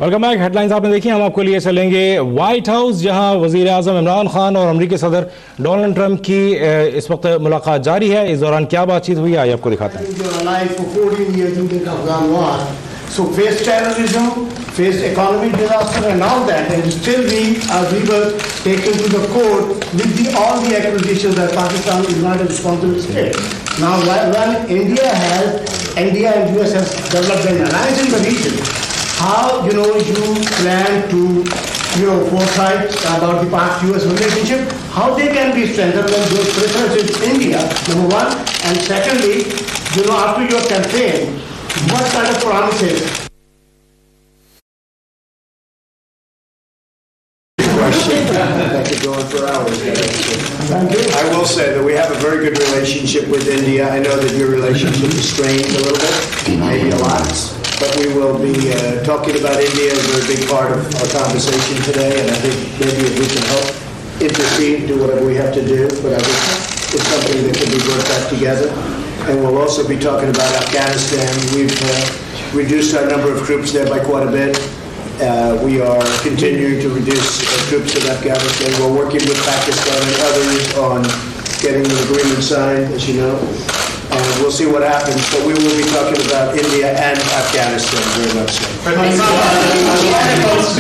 Welcome back. Headlines आपने देखी, हम आपको लिए चलेंगे व्हाइट हाउस, जहां वजीर आजम इमरान खान और अमरीकी सदर डोनाल्ड ट्रंप की इस वक्त मुलाकात जारी है। इस दौरान क्या बातचीत हुई आइए आपको दिखाते हैं। So faced terrorism, faced economic disaster and all that, and still we were taken to the court with all the accusations that Pakistan is not a responsible state. Now when India and US has developed an alliance in the region, how you plan to foresight about the past US relationship, how they can be strengthened when those preferences in India, number one, and secondly, after your campaign, what kind of promises? That could go on for hours. I will say that we have a very good relationship with India. I know that your relationship is strained a little bit, maybe a lot, but we will be talking about India as a very big part of our conversation today, and I think maybe if we can help intercede, do whatever we have to do, but I think it's something that can be brought back together. And we'll also be talking about Afghanistan. We've reduced our number of troops there by quite a bit. We are continuing to reduce troops in Afghanistan. We're working with Pakistan and others on getting the agreement signed, as you know. And we'll see what happens. But we will be talking about India and Afghanistan very much so.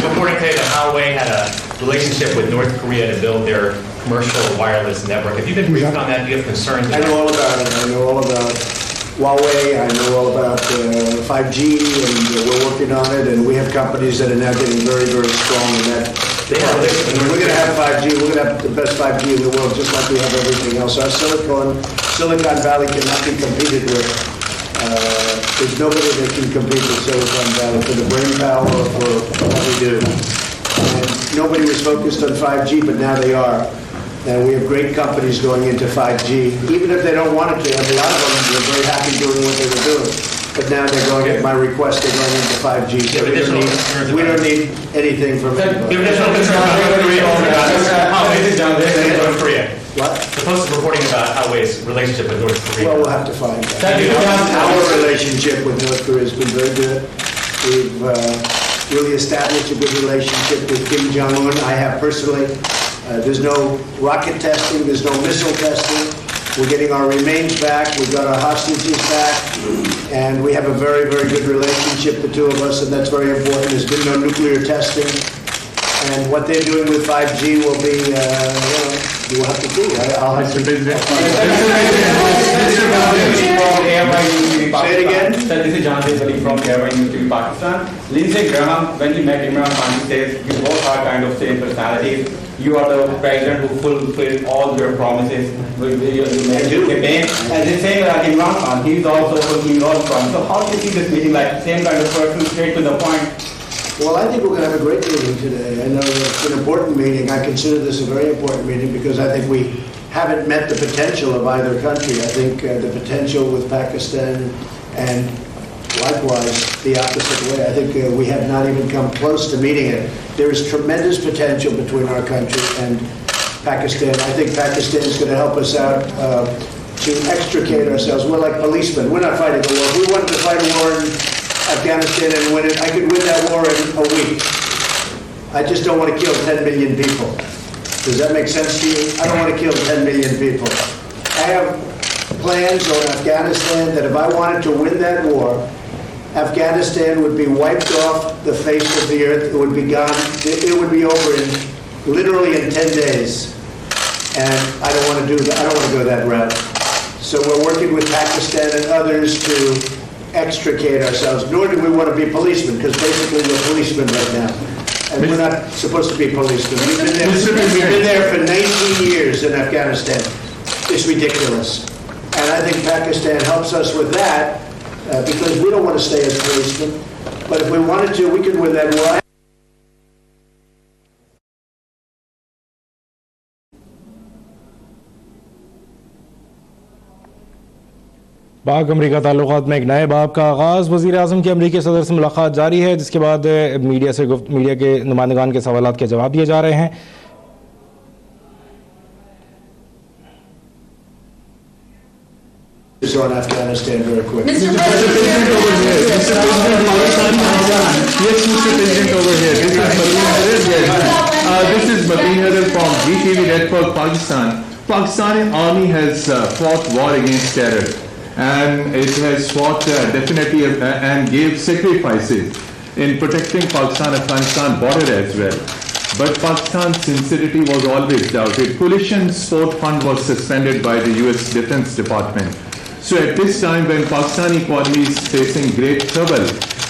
Reporting today that Huawei had a relationship with North Korea to build their commercial wireless network. Have you been briefed on that? Do you have concerns? I know all about it. I know all about Huawei. I know all about 5G, and we're working on it. And we have companies that are now getting very, very strong in that. We're going to have 5G. We're going to have the best 5G in the world, just like we have everything else. Our Silicon Valley cannot be competed with. There's nobody that can compete with Silicon Valley for the brain power or for what we do. And nobody was focused on 5G, but now they are. And we have great companies going into 5G, even if they don't want it to. I mean, a lot of them were very happy doing what they were doing. But now they're going, at my request, they're going into 5G. So we don't need anything from anybody. There are additional concerns about North Korea. What? The Post is reporting about Huawei's relationship with North Korea. Well, we'll have to find out. Our relationship with North Korea has been very good. We've really established a good relationship with Kim Jong-un. I have personally. There's no rocket testing. There's no missile testing. We're getting our remains back. We've got our hostages back. And we have a very, very good relationship, the two of us, and that's very important. There's been no nuclear testing. And what they're doing with 5G will be, we'll have to see. I'll have to visit. Say it again. Sir, this is John Desali from Airline University, Pakistan. Lindsey Graham, when he met Imran Khan, he says, you both are kind of same personalities. You are the president who fulfilled all your promises with your campaign. And the same like Imran Khan, he's also fulfilling all promises. So how do you see this meeting, like same kind of person, straight to the point? Well, I think we're going to have a great meeting today. I know it's an important meeting. I consider this a very important meeting because I think we haven't met the potential of either country. I think the potential with Pakistan and likewise the opposite way. I think we have not even come close to meeting it. There is tremendous potential between our country and Pakistan. I think Pakistan is going to help us out to extricate ourselves. We're like policemen. We're not fighting a war. If we wanted to fight a war in Afghanistan and win it, I could win that war in a week. I just don't want to kill 10 million people. Does that make sense to you? I don't want to kill 10 million people. I have plans on Afghanistan that if I wanted to win that war, Afghanistan would be wiped off the face of the earth. It would be gone. It would be over literally in 10 days. And I don't want to do that. I don't want to go that route. So we're working with Pakistan and others to extricate ourselves. Nor do we want to be policemen, because basically we're policemen right now. And we're not supposed to be policemen. We've been there for 19 years in Afghanistan. It's ridiculous. And I think Pakistan helps us with that. Because we don't want to stay as policemen. But if we wanted to, we could win that war. पाक अमरीका ताल्लुकात में एक नए बाब का आगाज़। वज़ीर आज़म की अमरीकी सदर से मुलाकात जारी है, जिसके बाद मीडिया के नुमाइंदगान के सवालात के जवाब दिए जा रहे हैं। On Afghanistan very quickly. Mr. President, Mr. President over here. This is Mateen Hadar from GTV Network, Pakistan. Pakistani army has fought war against terror, and it has fought definitely and gave sacrifices in protecting Pakistan-Afghanistan border as well. But Pakistan's sincerity was always doubted. Coalition Support Fund was suspended by the US Defense Department. So at this time when Pakistani economy is facing great trouble,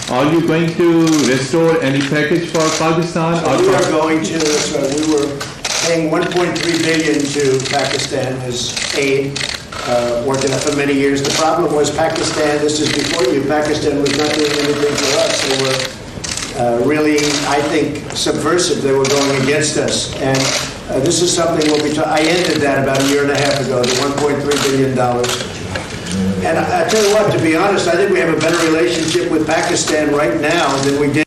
are you going to restore any package for Pakistan? We are going to, we were paying 1.3 billion to Pakistan as aid, working up for many years. The problem was Pakistan, this is before you, Pakistan was not doing anything for us. They were really, I think, subversive. They were going against us. And this is something we'll be I ended that about a year and a half ago, the $1.3 billion. And I tell you what, to be honest, I think we have a better relationship with Pakistan right now than we did.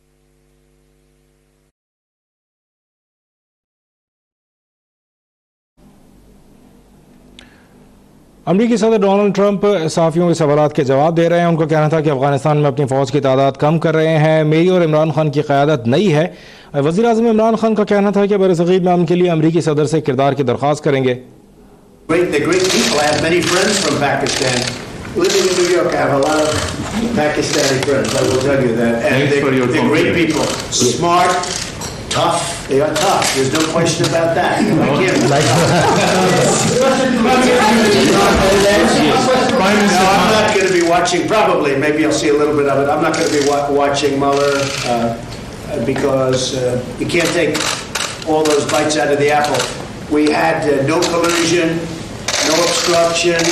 अमरीकी सदर Donald Trump सहाफ़ियों के सवालात के जवाब दे रहे हैं। उनका कहना था कि अफगानिस्तान में अपनी फ़ौज की तादाद कम कर रहे हैं। मेरी और इमरान खान की क़यादत नई है। वज़ीर आज़म इमरान खान का कहना था कि बरसग़ीर में अमन के लिए अमरीकी सदर से किरदार की दरख्वास्त करेंगे। Living in New York, I have a lot of Pakistani friends, I will tell you that. And they're great people. Smart, tough. They are tough. There's no question about that. I'm not going to be watching, probably, maybe I'll see a little bit of it. I'm not going to be watching Mueller because you can't take all those bites out of the apple. We had no collusion, no obstruction.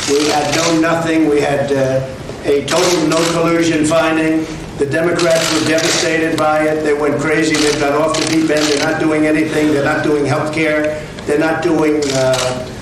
We had no nothing. We had a total no collusion finding. The Democrats were devastated by it. They went crazy. They've got off the deep end. They're not doing anything. They're not doing health care. They're not doing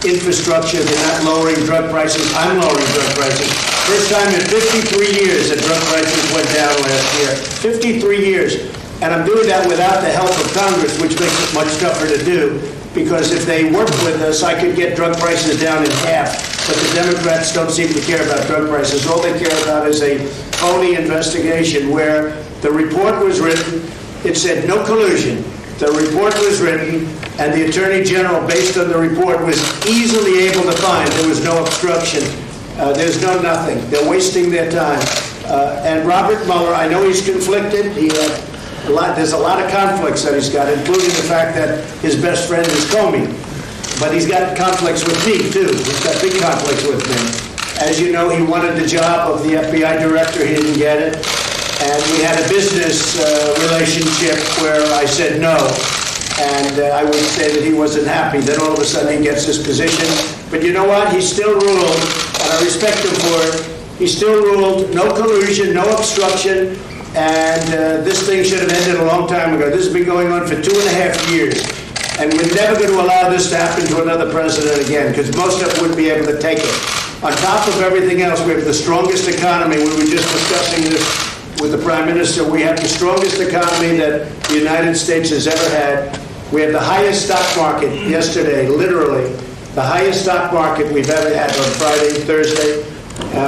infrastructure. They're not lowering drug prices. I'm lowering drug prices. First time in 53 years that drug prices went down last year. 53 years. And I'm doing that without the help of Congress, which makes it much tougher to do. Because if they worked with us, I could get drug prices down in half. But the Democrats don't seem to care about drug prices. All they care about is a phony investigation where the report was written. It said no collusion. The report was written, and the Attorney General, based on the report, was easily able to find there was no obstruction. There's no nothing. They're wasting their time. And Robert Mueller, I know he's conflicted. There's a lot of conflicts that he's got, including the fact that his best friend is Comey. But he's got conflicts with me, too. He's got big conflicts with me. As you know, he wanted the job of the FBI director. He didn't get it. And we had a business relationship where I said no. And I would say that he wasn't happy. Then all of a sudden he gets this position. But you know what? He still ruled, and I respect him for it. He still ruled no collusion, no obstruction. And this thing should have ended a long time ago. This has been going on for 2.5 years. And we're never going to allow this to happen to another president again, because most of us wouldn't be able to take it. On top of everything else, we have the strongest economy. We were just discussing this with the Prime Minister. We have the strongest economy that the United States has ever had. We have the highest stock market yesterday, literally, the highest stock market we've ever had on Friday, Thursday.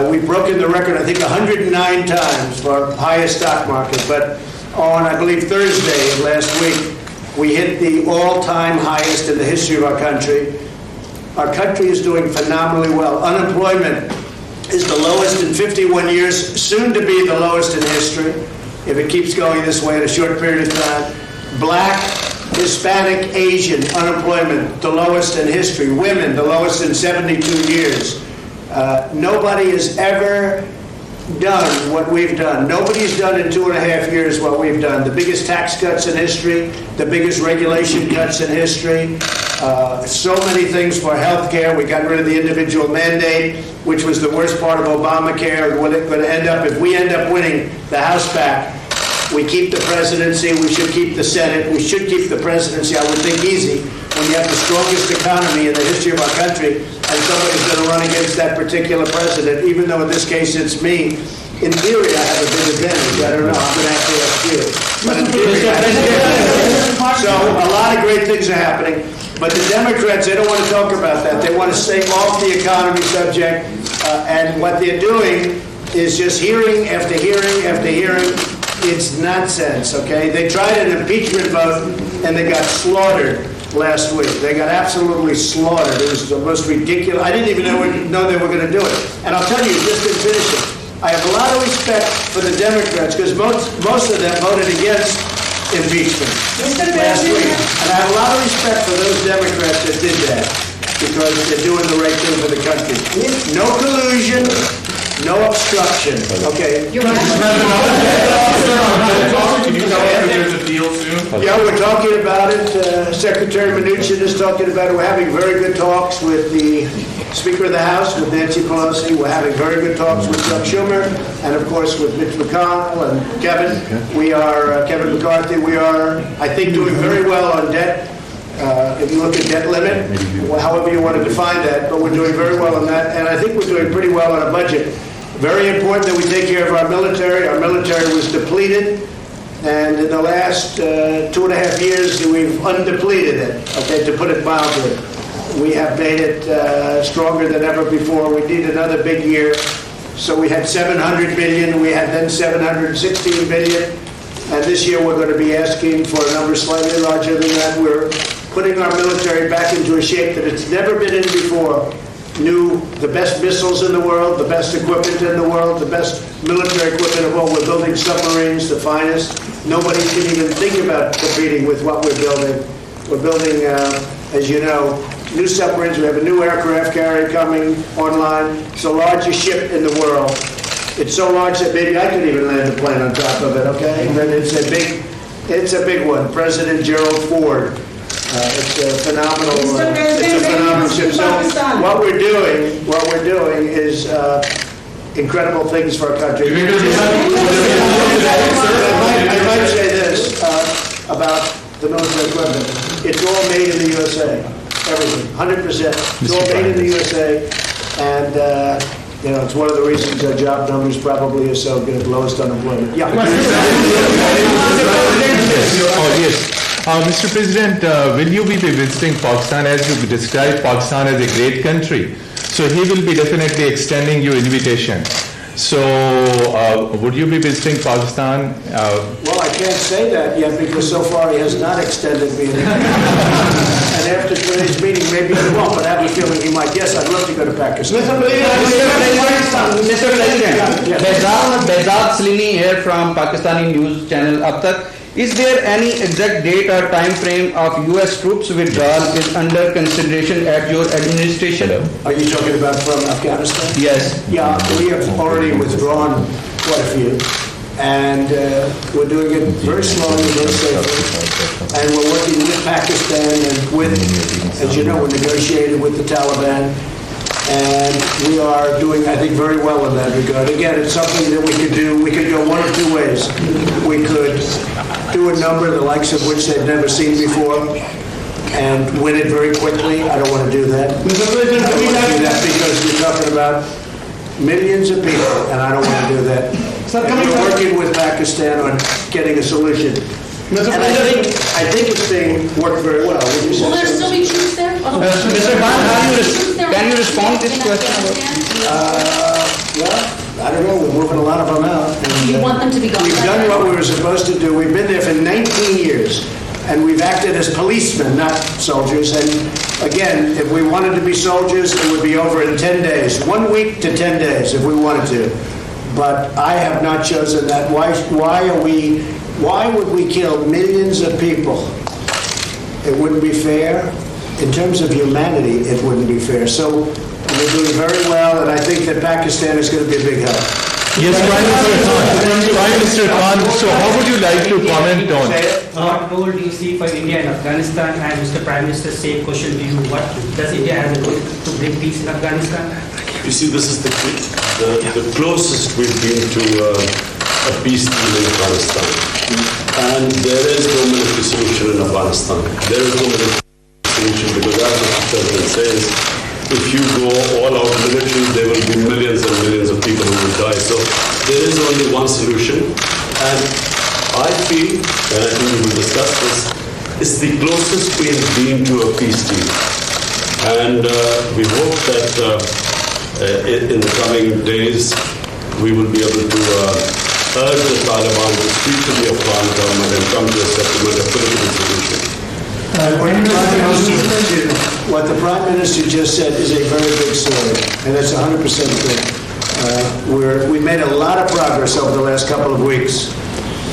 We've broken the record, I think, 109 times for our highest stock market. But on, I believe, Thursday last week, we hit the all-time highest in the history of our country. Our country is doing phenomenally well. Unemployment is the lowest in 51 years, soon to be the lowest in history, if it keeps going this way in a short period of time. Black, Hispanic, Asian unemployment, the lowest in history. Women, the lowest in 72 years. Nobody has ever done what we've done. Nobody's done in 2.5 years what we've done. The biggest tax cuts in history, the biggest regulation cuts in history, so many things for health care. We got rid of the individual mandate, which was the worst part of Obamacare. What it's going to end up, if we end up winning the House back, we keep the presidency, we should keep the Senate, we should keep the presidency, I would think easy, when you have the strongest economy in the history of our country, and somebody's going to run against that particular president, even though in this case it's me. In theory, I have a big advantage. I don't know. I'm going to have to ask you. But in theory, I have a big advantage. So a lot of great things are happening. But the Democrats, they don't want to talk about that. They want to stay off the economy subject. And what they're doing is just hearing after hearing after hearing. It's nonsense, okay? They tried an impeachment vote, and they got slaughtered last week. They got absolutely slaughtered. It was the most ridiculous. I didn't even know they were going to do it. And I'll tell you, just in finishing, I have a lot of respect for the Democrats, because most of them voted against impeachment last week. And I have a lot of respect for those Democrats that did that, because they're doing the right thing for the country. No collusion, no obstruction. Okay. Yeah, we're talking about it. Secretary Mnuchin is talking about it. We're having very good talks with the Speaker of the House, with Nancy Pelosi. We're having very good talks with Chuck Schumer, and of course with Mitch McConnell and Kevin. We are, Kevin McCarthy, we are, I think, doing very well on debt. If you look at debt limit, however you want to define that, but we're doing very well on that. And I think we're doing pretty well on a budget. Very important that we take care of our military. Our military was depleted. And in the last 2.5 years, we've undepleted it, okay, to put it mildly. We have made it stronger than ever before. We need another big year. So we had $700 billion, we had then $716 billion, and this year we're going to be asking for a number slightly larger than that. We're putting our military back into a shape that it's never been in before. The best missiles in the world, the best equipment in the world, the best military equipment of all. We're building submarines, the finest. Nobody can even think about competing with what we're building. We're building, as you know, new submarines. We have a new aircraft carrier coming online. It's the largest ship in the world. It's so large that maybe I could even land a plane on top of it, okay? And it's a big one. President Gerald Ford. It's a phenomenal ship. So what we're doing is incredible things for our country. I might say this about the military equipment. It's all made in the USA. Everything, 100%. It's all made in the USA, and it's one of the reasons our job numbers probably are so good, lowest unemployment. Yeah. Mr. President, will you be visiting Pakistan, as you described Pakistan as a great country? So he will be definitely extending you invitation. So would you be visiting Pakistan? Well, I can't say that yet because so far he has not extended me. And after today's meeting, maybe he won't, but I have a feeling he might. Yes, I'd love to go to Pakistan. Mr. President, Behzad Salini here from Pakistani news channel Abbtakk. Is there any exact date or time frame of U.S. troops withdrawal is under consideration at your administration? Are you talking about from Afghanistan? Yes. Yeah, we have already withdrawn quite a few. And we're doing it very slowly, very safely. And we're working with Pakistan and with, as you know, we're negotiating with the Taliban. And we are doing, I think, very well in that regard. Again, it's something that we could do. We could go one of two ways. We could do a number the likes of which they've never seen before and win it very quickly. I don't want to do that. I don't want to do that because you're talking about millions of people, and I don't want to do that. And we're working with Pakistan on getting a solution. And I think it's being worked very well. Will there still be troops there? Mr. Khan, can you respond to this question? Well, I don't know. We're moving a lot of them out. And, You want them to be gone? We've done what we were supposed to do. We've been there for 19 years, and we've acted as policemen, not soldiers. And again, if we wanted to be soldiers, it would be over in 10 days. 1 week to 10 days if we wanted to. But I have not chosen that. Why would we kill millions of people? It wouldn't be fair. In terms of humanity, it wouldn't be fair. So we're doing very well, and I think that Pakistan is going to be a big help. Yes, Prime Minister Khan, so how would you like to comment on? What role do you see for India in Afghanistan? And Mr. Prime Minister, same question to you. What does India have a role to bring peace in Afghanistan? You see, this is the closest we've been to a peace deal in Afghanistan. And there is no military solution in Afghanistan. There is no military solution because as the President says, if you go all out military, there will be millions and millions of people who will die. So there is only one solution. And I feel, and I think we will discuss this, it's the closest we have been to a peace deal. And we hope that in the coming days, we will be able to urge the Taliban to speak to the Afghan government and come to a settlement, a political solution. What the Prime Minister just said is a very big story, and that's 100% true. We made a lot of progress over the last couple of weeks,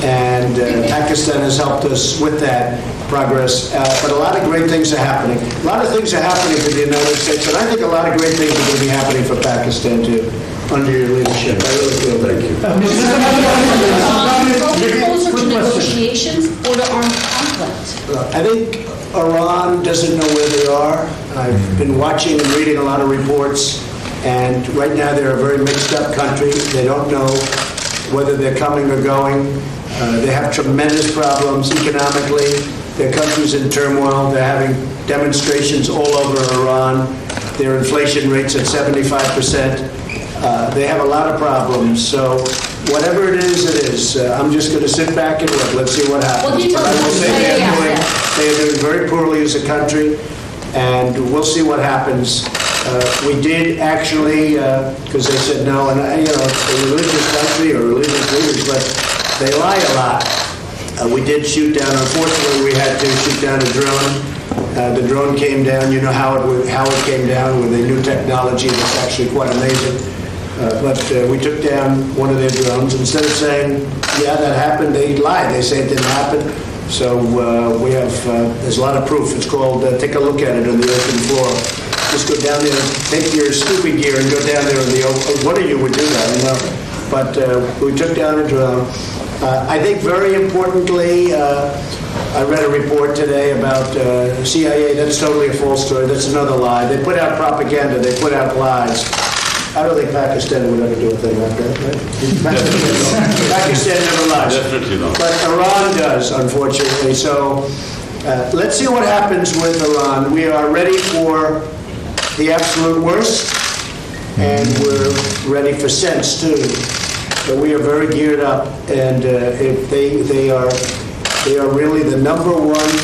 and Pakistan has helped us with that progress. But a lot of great things are happening. A lot of things are happening for the United States, and I think a lot of great things are going to be happening for Pakistan too, under your leadership. I really feel thank you. Closer to negotiations or to armed conflict? I think Iran doesn't know where they are. I've been watching and reading a lot of reports, and right now they're a very mixed up country. They don't know whether they're coming or going. They have tremendous problems economically. Their country's in turmoil. They're having demonstrations all over Iran. Their inflation rate's at 75%. They have a lot of problems. So whatever it is, it is. I'm just going to sit back and look. Let's see what happens. Well, you But I will say they are doing very poorly as a country, and we'll see what happens. We did actually, because they said no, and it's a religious country or religious leaders, but they lie a lot. We did shoot down. Unfortunately, we had to shoot down a drone. The drone came down. You know how it came down with a new technology that's actually quite amazing. But we took down one of their drones. Instead of saying, yeah, that happened, they lied. They say it didn't happen. So we have, there's a lot of proof. It's called, take a look at it on the open floor. Just go down there, take your scuba gear and go down there in the open. One of you would do that, I know. But we took down a drone. I think very importantly, I read a report today about CIA. That's totally a false story. That's another lie. They put out propaganda. They put out lies. I don't think Pakistan would ever do a thing like that, right? Pakistan never lies. Definitely not. But Iran does, unfortunately. So let's see what happens with Iran. We are ready for the absolute worst, and we're ready for sense, too. But we are very geared up, and if they are really the number one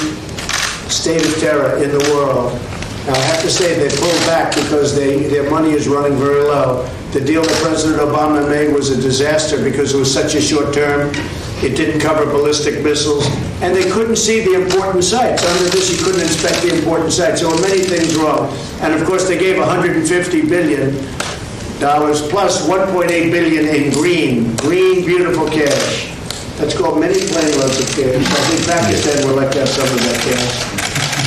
state of terror in the world. Now, I have to say they pulled back because their money is running very low. The deal that President Obama made was a disaster because it was such a short term. It didn't cover ballistic missiles, and they couldn't see the important sites. Under this, you couldn't inspect the important sites. There were many things wrong. And, of course, they gave $150 billion plus $1.8 billion in green, beautiful cash. That's called many plane loads of cash. I think Pakistan would like to have some of that cash.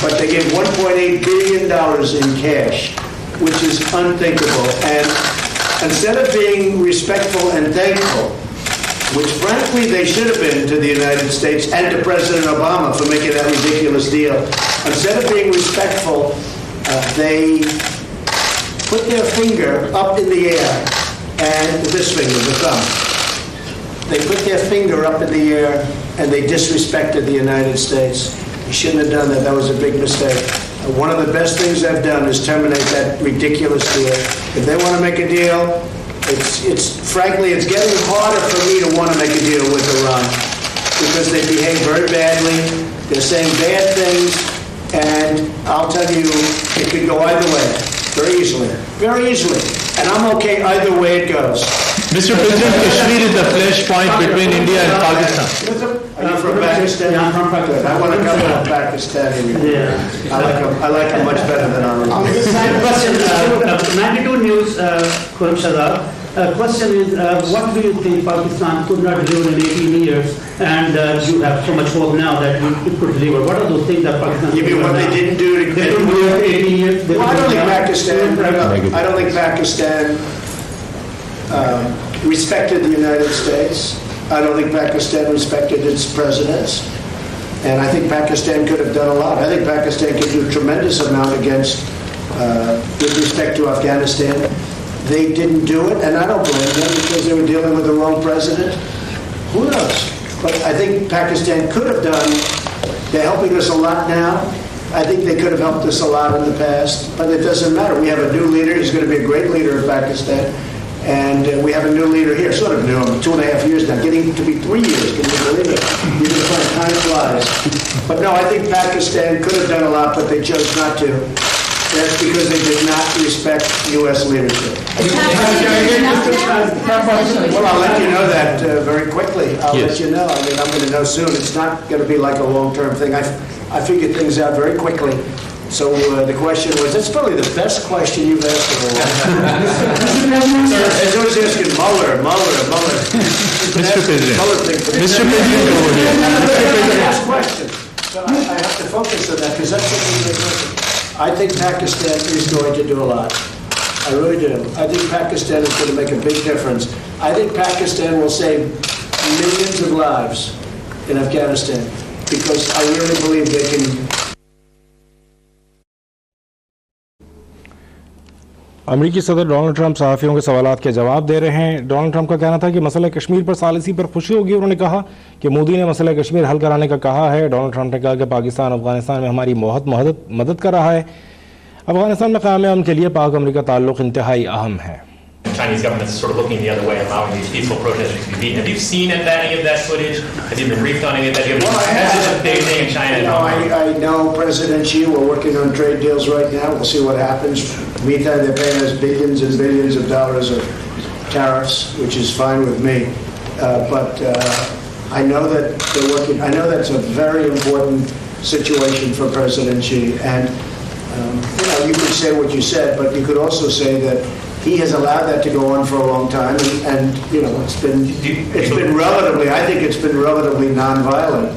But they gave $1.8 billion in cash, which is unthinkable. And instead of being respectful and thankful, which frankly they should have been to the United States and to President Obama for making that ridiculous deal, instead of being respectful, they put their finger up in the air, and this finger, the thumb. They put their finger up in the air, and they disrespected the United States. You shouldn't have done that. That was a big mistake. One of the best things I've done is terminate that ridiculous deal. If they want to make a deal, frankly, it's getting harder for me to want to make a deal with Iran because they behave very badly. They're saying bad things, and I'll tell you, it could go either way, very easily, very easily. And I'm okay either way it goes. Mr. President, Kashmir is the flashpoint between India and Pakistan. Are you from Pakistan? Yeah, I'm from Pakistan. I want to come from Pakistan. Yeah. I like them much better than ours. Question, 92 News, Khurram Shahzad. Question is, what do you think Pakistan could not deliver in 18 years, and you have so much hope now that it could deliver? What are those things that Pakistan You mean what they didn't do to They couldn't do it in 18 years? Well, I don't think Pakistan respected the United States. I don't think Pakistan respected its presidents. And I think Pakistan could have done a lot. I think Pakistan could do a tremendous amount with respect to Afghanistan. They didn't do it, and I don't blame them because they were dealing with the wrong president. Who knows? But I think Pakistan could have done. They're helping us a lot now. I think they could have helped us a lot in the past, but it doesn't matter. We have a new leader. He's going to be a great leader in Pakistan. And we have a new leader here, sort of new, 2.5 years now, getting to be 3 years. Can you believe it? You can find time flies. But no, I think Pakistan could have done a lot, but they chose not to. That's because they did not respect U.S. leadership. Well, I'll let you know that very quickly. I'll let you know. I mean, I'm going to know soon. It's not going to be like a long-term thing. I figured things out very quickly. So the question was, that's probably the best question you've asked in a while. As I was asking Mueller. Mr. President. Mr. President over here. Last question. So I have to focus on that because that's what we listen. I think Pakistan is going to do a lot. I really do. I think Pakistan is going to make a big difference. I think Pakistan will save millions of lives in Afghanistan because I really believe they can. अमरीकी सदर Donald Trump सहाफ़ियों के सवालात के जवाब दे रहे हैं। Donald Trump का कहना था कि मसला कश्मीर पर सालिसी पर खुशी होगी। उन्होंने कहा कि मोदी ने मसला कश्मीर हल कराने का कहा है। डोनाल्ड ट्रंप ने कहा कि पाकिस्तान अफगानिस्तान में हमारी मदद कर रहा है। अफगानिस्तान में क़याम अमन के लिए पाक अमरीका ताल्लुक़ इंतहाई अहम है। Chinese government is sort of looking the other way, allowing these peaceful protesters to be beaten. Have you seen any of that footage? Have you been briefed on any of that? That's just a big thing in China. I know President Xi. We're working on trade deals right now. We'll see what happens. Meantime, they're paying us billions and billions of dollars of tariffs, which is fine with me. But I know that they're working. I know that's a very important situation for President Xi. And you could say what you said, but you could also say that he has allowed that to go on for a long time, and it's been relatively. I think it's been relatively non-violent.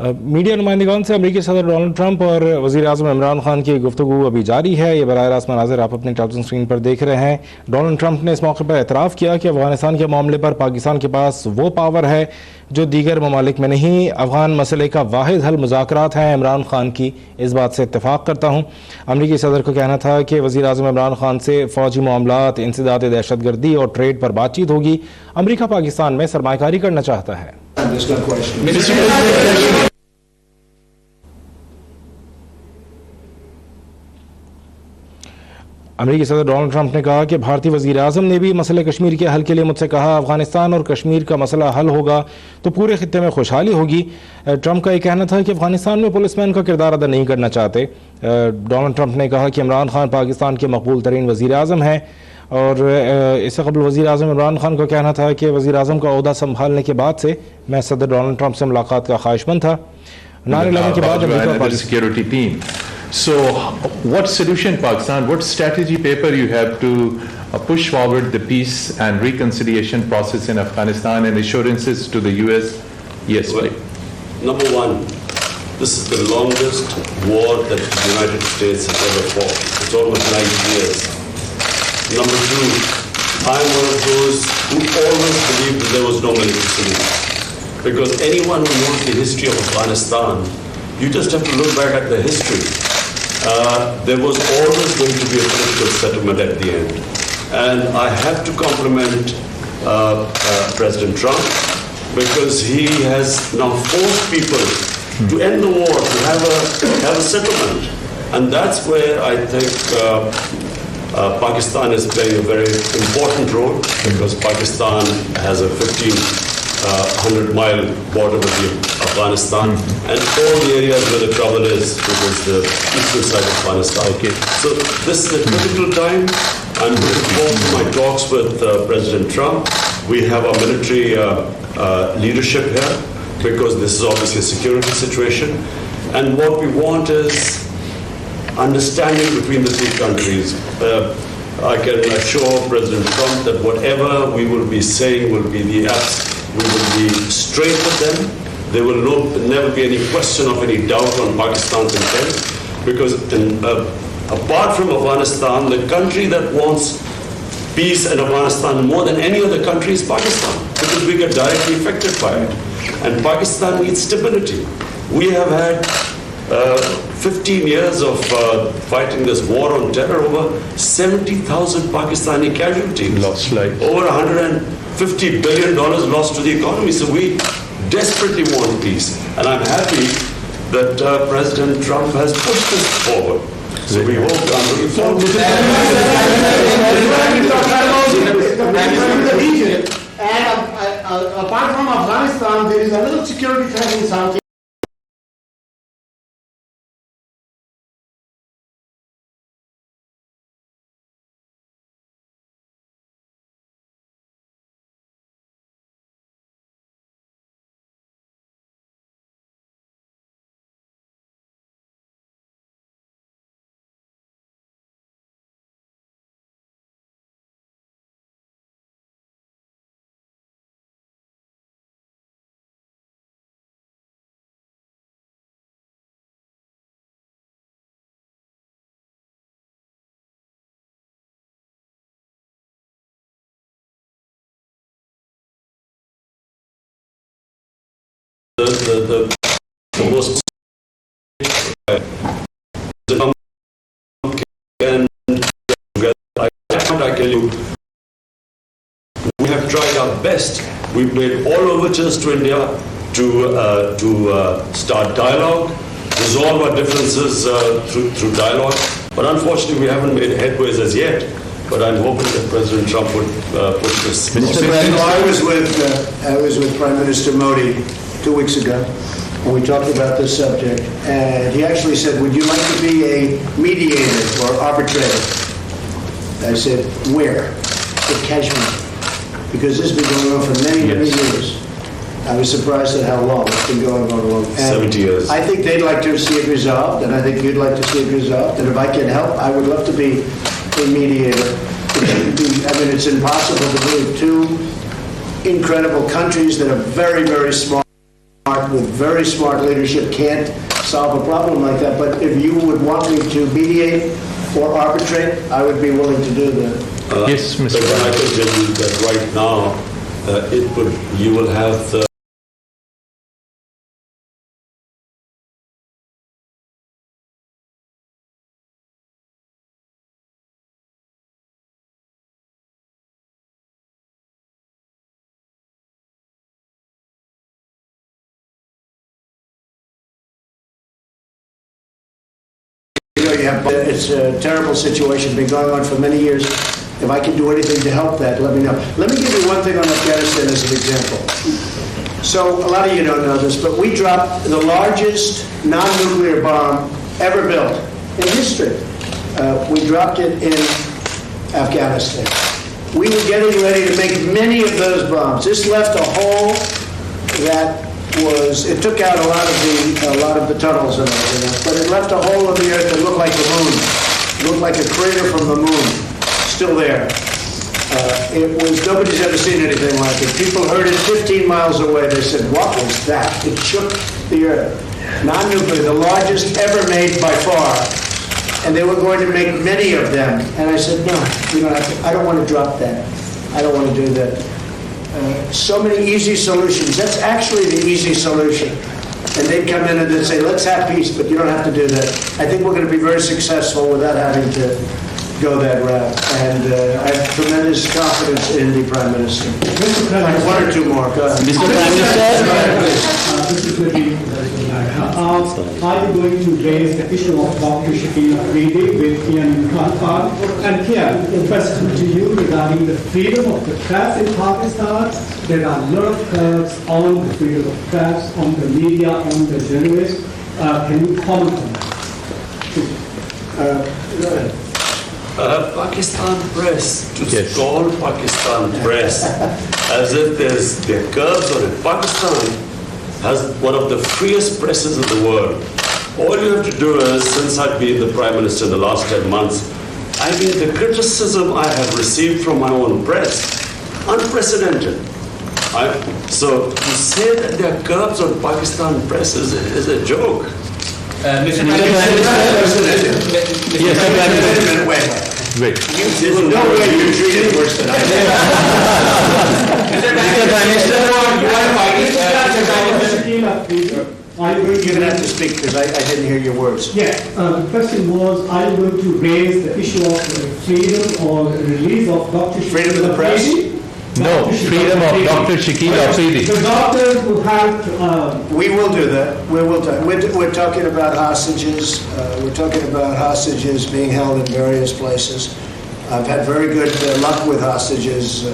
Media नुमाइंदगान से अमरीकी सदर Donald Trump और वज़ीर आज़म इमरान खान की गुफ्तगू अभी जारी है। ये बराह रास्त मनाज़िर आप अपने टेलीविज़न स्क्रीन पर देख रहे हैं। डोनाल्ड ट्रंप ने इस मौके पर एतराफ़ किया कि अफगानिस्तान के मामले पर पाकिस्तान के पास वो पावर है जो दीगर ममालिक में नहीं। अफगान मसले का वाहिद हल मुज़ाकरात हैं। इमरान खान की इस बात से इत्तेफाक करता हूँ। अमरीकी सदर का कहना था कि वज़ीर आज़म इमरान खान से फ़ौजी मामलात, इंसदाद दहशतगर्दी और ट्रेड पर बातचीत होगी। अमरीका पाकिस्तान में सरमायाकारी करना चाहता है। अमरीकी सदर डोनाल्ड ट्रंप ने कहा कि भारतीय वज़ीर आज़म ने भी मसले कश्मीर के हल के लिए मुझसे कहा, अफगानिस्तान और कश्मीर का मसला हल होगा तो पूरे खित्ते में खुशहाली होगी। ट्रंप का यह कहना था कि अफगानिस्तान में पुलिसमैन का किरदार अदा नहीं करना चाहते। डोनाल्ड ट्रंप ने कहा कि इमरान खान पाकिस्तान के मकबूल तरीन वज़ीर आज़म हैं और इससे कबल वज़ीर आज़म इमरान खान का कहना था कि वज़ीर आज़म का ओहदा संभालने के बाद से मैं सदर डोनाल्ड ट्रंप से मुलाकात का ख्वाहिशमंद था। 9/11 के बाद America security team. So, what solution, Pakistan? What strategy paper you have to push forward the peace and reconciliation process in Afghanistan and assurances to the U.S.? Yes, well, number one, this is the longest war that the United States has ever fought. It's almost 9 years. Number two, I'm one of those who always believed that there was no military solution. Because anyone who knows the history of Afghanistan, you just have to look back at the history. There was always going to be a political settlement at the end. And I have to compliment President Trump because he has now forced people to end the war, to have a settlement. And that's where I think Pakistan is playing a very important role because Pakistan has a 1,500-mile border with Afghanistan and all the areas where the trouble is, which is the eastern side of Afghanistan. Okay. So this is a critical time. I'm looking forward to my talks with President Trump. We have our military leadership here because this is obviously a security situation. And what we want is understanding between the two countries. I can assure President Trump that whatever we will be saying will be we will be straight with them. There will never be any question of any doubt on Pakistan's intent. Because apart from Afghanistan, the country that wants peace in Afghanistan more than any other country is Pakistan. Because we get directly affected by it. And Pakistan needs stability. We have had 15 years of fighting this war on terror, over 70,000 Pakistani casualties. Lost life. Over $150 billion lost to the economy. So we desperately want peace. And I'm happy that President Trump has pushed this forward. So we hope, I'm looking forward to that. And apart from Afghanistan, there is another security threat in South the most I tell you, we have tried our best. We've made all overtures to India to start dialogue, resolve our differences through dialogue. But unfortunately, we haven't made headways as yet. But I'm hoping that President Trump would push this. Mr. President, I was with Prime Minister Modi 2 weeks ago, and we talked about this subject. And he actually said, "Would you like to be a mediator or arbitrator?" I said, "Where?" In Kashmir, because this has been going on for many, many years. I was surprised at how long it's been going on. 70 years. I think they'd like to see it resolved, and I think you'd like to see it resolved. And if I can help, I would love to be a mediator. It's impossible to believe two incredible countries that are very, very smart, with very smart leadership, can't solve a problem like that. But if you would want me to mediate or arbitrate, I would be willing to do that. Yes, Mr. President. I can tell you that right now, you will have the It's a terrible situation, been going on for many years. If I can do anything to help that, let me know. Let me give you one thing on Afghanistan as an example. So, a lot of you don't know this, but we dropped the largest non-nuclear bomb ever built in history. We dropped it in Afghanistan. We were getting ready to make many of those bombs. This left a hole that it took out a lot of the tunnels and everything, but it left a hole in the earth that looked like the moon. It looked like a crater from the moon, still there. Nobody's ever seen anything like it. People heard it 15 miles away. They said, "What was that?" It shook the earth. Non-nuclear, the largest ever made by far. And they were going to make many of them. And I said, "No, we don't have to. I don't want to drop that. I don't want to do that." So many easy solutions. That's actually the easy solution. And they'd come in and they'd say, "Let's have peace, but you don't have to do that." I think we're going to be very successful without having to go that route. And I have tremendous confidence in the Prime Minister. Mr. President, one or two more. Go ahead. Mr. Prime Minister, are you going to raise the issue of Dr. Shakil Afridi with Ian Khan? And here, a question to you regarding the freedom of the press in Pakistan. There are a lot of curbs on the freedom of press, on the media, on the journalists. Can you comment on that? Go ahead. Pakistan press, to call Pakistan press as if there are curbs on it. Pakistan has one of the freest presses in the world. All you have to do is, since I've been the Prime Minister in the last 10 months, the criticism I have received from my own press, unprecedented. So to say that there are curbs on Pakistan press is a joke. Mr. Prime Minister, Wait. There's no way you're treated worse than I am. Mr. Prime Minister, You're going to have to speak because I didn't hear your words. Yeah, the question was, are you going to raise the issue of freedom or release of Dr. Freedom of the press? No, freedom of Dr. Shakil Afridi. The doctors will have... We will do that. We will. We're talking about hostages. We're talking about hostages being held in various places. I've had very good luck with hostages,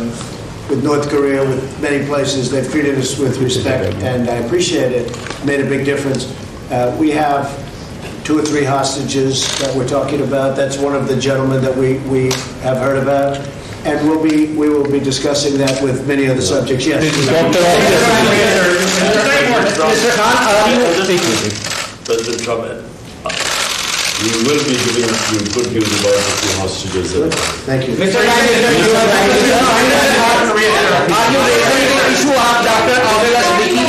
with North Korea, with many places. They've treated us with respect, and I appreciate it. Made a big difference. We have 2 or 3 hostages that we're talking about. That's one of the gentlemen that we have heard about. And we will be discussing that with many other subjects. Yes. Mr. Khan, President Trump, we will be giving you good news about the 2 hostages. Thank you. Mr. Prime Minister, are you raising the issue of Dr. Abdullah Siddiqui?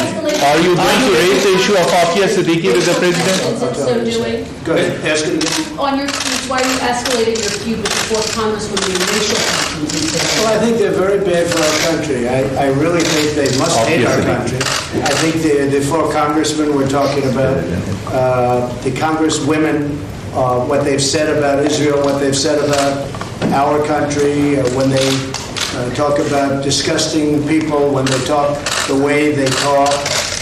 are you going to raise the issue of Afia Siddiqui with the president? Is it so doing? Go ahead, ask it again. On your speech, why are you escalating your feud with the fourth Congressman being racial tensions in today? Well, I think they're very bad for our country. I really think they must hate our country. I think the four congressmen we're talking about, the congresswomen, what they've said about Israel, what they've said about our country, when they talk about disgusting people, when they talk the way they talk,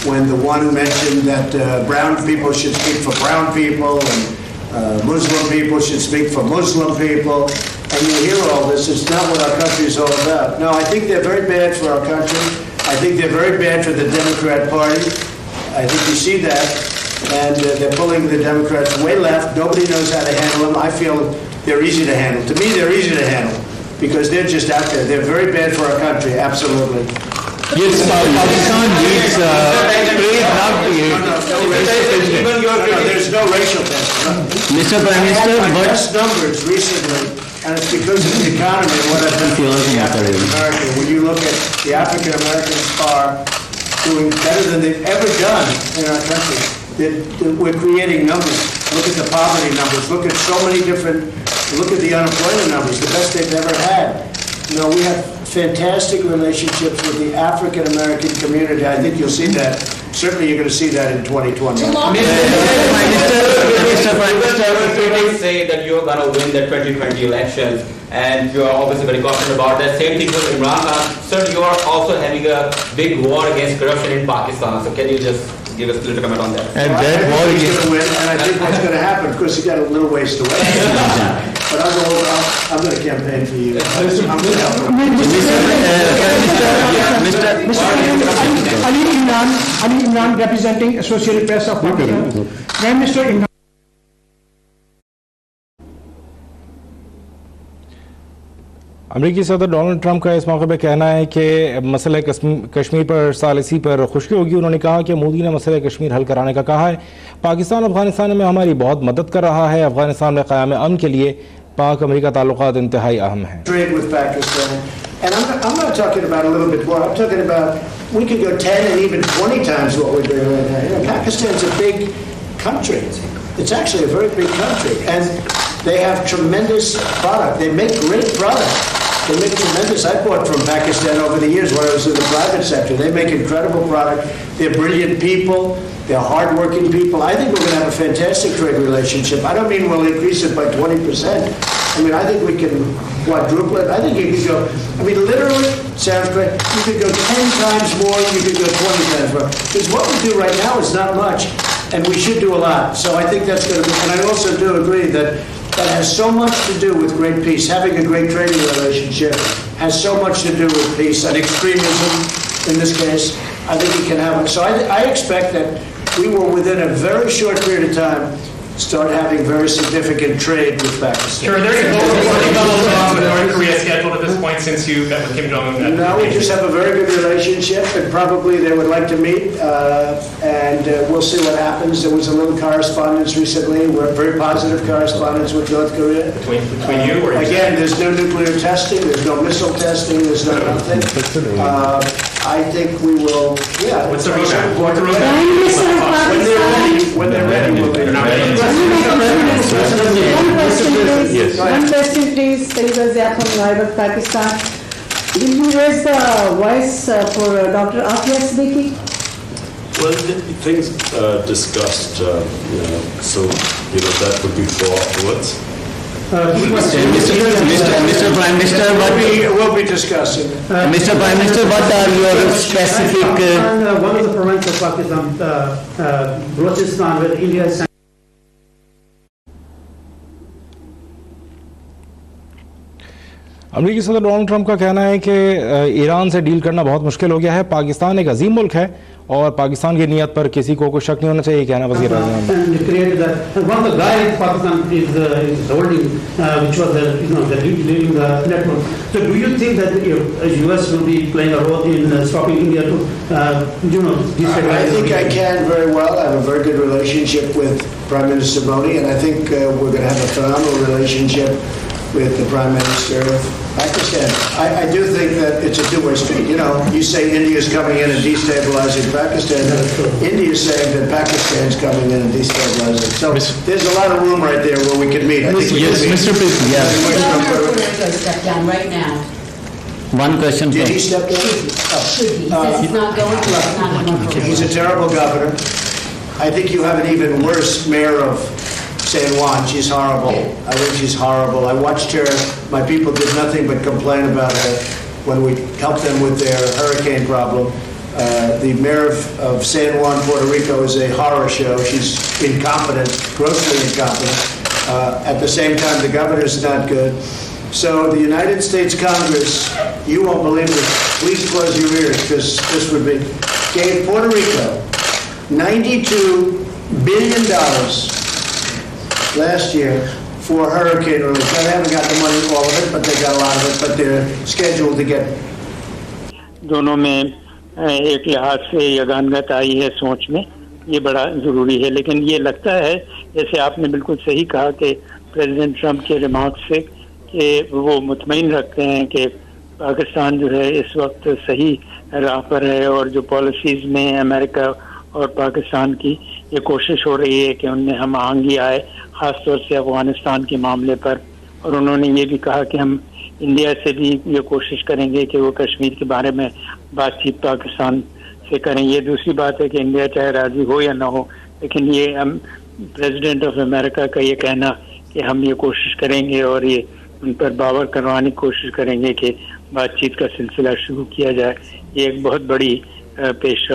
when the one mentioned that brown people should speak for brown people and Muslim people should speak for Muslim people, and you hear all this, it's not what our country is all about. No, I think they're very bad for our country. I think they're very bad for the Democrat Party. I think you see that, and they're pulling the Democrats way left. Nobody knows how to handle them. I feel they're easy to handle. To me, they're easy to handle because they're just out there. They're very bad for our country, absolutely. Yes, Pakistan needs praise, not hate. There's no racial tension. Mr. Prime Minister, my best numbers recently, and it's because of the economy and what I've done for the African American. When you look at the African Americans are doing better than they've ever done in our country. We're creating numbers. Look at the poverty numbers. Look at so many different. Look at the unemployment numbers. The best they've ever had. You know, we have fantastic relationships with the African American community. I think you'll see that. Certainly, you're going to see that in 2020. Mr. Prime Minister, critics say that you're going to win the 2020 elections, and you're obviously very confident about that. Same thing with Imran Khan. Sir, you are also having a big war against corruption in Pakistan. So can you just give us a little comment on that? And that war is going to win, and I think what's going to happen, of course, he's got a little ways to wait. But I'm going to campaign for you. I'm going to help him. Ali Imran, representing Associated Press of Pakistan. Prime Minister Imran. अमरीकी सदर Donald Trump का इस मौके पर कहना है कि मसले कश्मीर पर सालिसी पर खुशी होगी। उन्होंने कहा कि मोदी ने मसले कश्मीर हल कराने का कहा है। पाकिस्तान अफगानिस्तान में हमारी बहुत मदद कर रहा है। अफगानिस्तान में क़याम अमन के लिए पाक अमेरिका ताल्लुकात इंतहाई अहम हैं। And I'm not talking about a little bit more. I'm talking about we could go 10 and even 20 times what we're doing right now. You know, Pakistan's a big country. It's actually a very big country. And they have tremendous product. They make great product. They make tremendous. I bought from Pakistan over the years when I was in the private sector. They make incredible product. They're brilliant people. They're hardworking people. I think we're going to have a fantastic trade relationship. I don't mean we'll increase it by 20%. I mean, I think we can quadruple it. I think you could go, I mean, literally, sounds great. You could go 10 times more, you could go 20 times more. Because what we do right now is not much, and we should do a lot. So I think that's going to be, and I also do agree that that has so much to do with great peace. Having a great trading relationship has so much to do with peace and extremism, in this case. I think it can have it. So I expect that we will, within a very short period of time, start having very significant trade with Pakistan. Sure, there you go. With North Korea scheduled at this point since you met with Kim Jong-un? No, we just have a very good relationship, and probably they would like to meet, and we'll see what happens. There was a little correspondence recently, we're very positive correspondence with North Korea. Between you or again, there's no nuclear testing, there's no missile testing, there's no nothing. I think we will, yeah. What's the roadmap? What's the roadmap? When they're ready, we'll be. One question, please. Sayyidah Zia from Naibat, Pakistan. Will you raise the voice for Dr. Afia Siddiqui? Well, things discussed, so that would be for afterwards. Mr. Prime Minister, we'll be discussing. Mr. Prime Minister, what are your specific? One of the provinces of Pakistan, Balochistan, where India is. अमरीकी सदर Donald Trump का कहना है कि Iran से deal करना बहुत मुश्किल हो गया है। पाकिस्तान एक अजीम मुल्क है और पाकिस्तान की नीयत पर किसी को कोई शक नहीं होना चाहिए, कहना वज़ीर आज़म। One of the guys Pakistan is holding, which was leading the network. So do you think that the US will be playing a role in stopping India to, I think I can very well. I have a very good relationship with Prime Minister Modi, and I think we're going to have a phenomenal relationship with the Prime Minister of Pakistan. I do think that it's a two-way street. You know, you say India is coming in and destabilizing Pakistan. India is saying that Pakistan is coming in and destabilizing. So there's a lot of room right there where we can meet. I think we Yes, can meet. Mr. President. Governor Puerto Rico step down right now. One question. Did he step down? Should he? He says he's not going to, it's not enough for He's a terrible governor. I think you have an even worse mayor of San Juan. She's horrible. I think she's horrible. I watched her. My people did nothing but complain about her when we helped them with their hurricane problem. The mayor of San Juan, Puerto Rico, is a horror show. She's incompetent, grossly incompetent. At the same time, the governor's not good. So the United States Congress, you won't believe this, please close your ears because this would be, gave Puerto Rico $92 billion last year for hurricane relief. Now, they haven't got the money, all of it, but they got a lot of it, but they're scheduled to get. दोनों में एक लिहाज से यगानगत आई है सोच में, ये बड़ा ज़रूरी है। लेकिन ये लगता है जैसे आपने बिल्कुल सही कहा कि प्रेसिडेंट ट्रंप के रिमार्क्स से कि वो मुतमईन रखते हैं कि पाकिस्तान जो है इस वक्त सही राह पर है और जो पॉलिसीज़ में अमेरिका और पाकिस्तान की ये कोशिश हो रही है कि उनमें हम आहंगी आए, ख़ास तौर से अफ़गानिस्तान के मामले पर। और उन्होंने ये भी कहा कि हम इंडिया से भी ये कोशिश करेंगे कि वो कश्मीर के बारे में बातचीत पाकिस्तान से करें। ये दूसरी बात है कि इंडिया चाहे राज़ी हो या ना हो, लेकिन ये हम प्रेसिडेंट ऑफ अमेरिका का ये कहना कि हम ये कोशिश करेंगे और ये उन पर बावर करवाने की कोशिश करेंगे कि बातचीत का सिलसिला शुरू किया जाए, ये एक बहुत बड़ी पेश